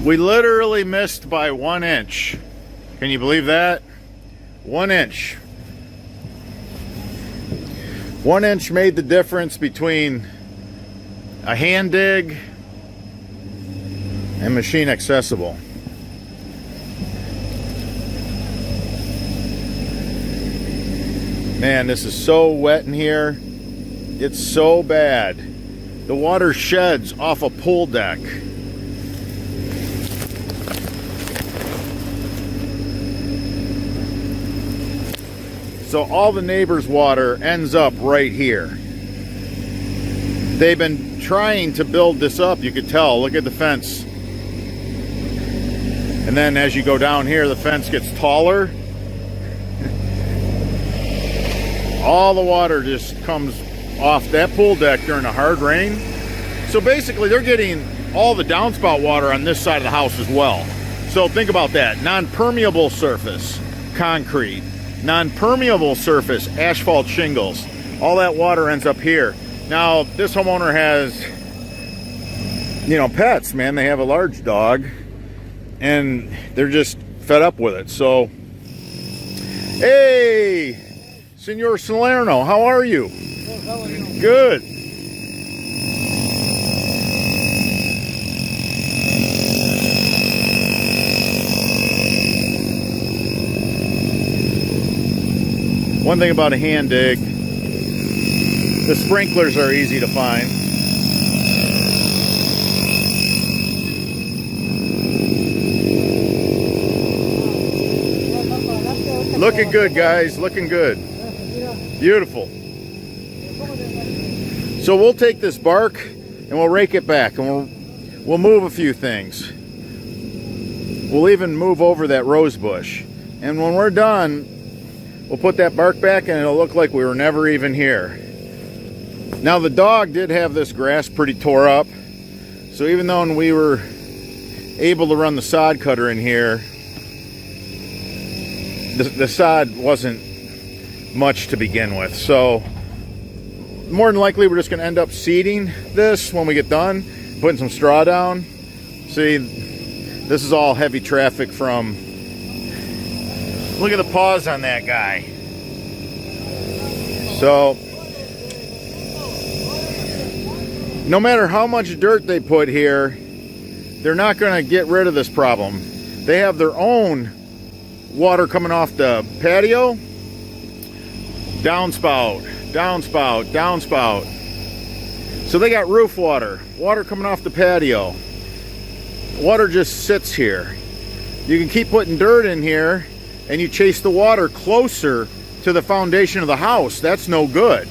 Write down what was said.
We literally missed by 1 inch. Can you believe that? 1 inch. 1 inch made the difference between a hand dig and machine accessible. Man, this is so wet in here. It's so bad. The water sheds off a pool deck. So all the neighbors' water ends up right here. They've been trying to build this up, you could tell. Look at the fence. And then as you go down here, the fence gets taller. All the water just comes off that pool deck during a hard rain. So basically they're getting all the downspout water on this side of the house as well. So think about that. Non-permeable surface, concrete. Non-permeable surface, asphalt shingles. All that water ends up here. Now, this homeowner has, you know, pets, man. They have a large dog, and they're just fed up with it. So, hey, Senor Salerno, how are you? Good, how are you? Good. One thing about a hand dig, the sprinklers are easy to find. Looking good, guys, looking good. Beautiful. So we'll take this bark and we'll rake it back, and we'll move a few things. We'll even move over that rose bush. And when we're done, we'll put that bark back and it'll look like we were never even here. Now the dog did have this grass pretty tore up. So even though we were able to run the sod cutter in here, the sod wasn't much to begin with. So more than likely we're just gonna end up seeding this when we get done, putting some straw down. See, this is all heavy traffic from, look at the paws on that guy. So, no matter how much dirt they put here, they're not going to get rid of this problem. They have their own water coming off the patio. Downspout, downspout, downspout. So they got roof water, water coming off the patio. Water just sits here. You can keep putting dirt in here and you chase the water closer to the foundation of the house. That's no good.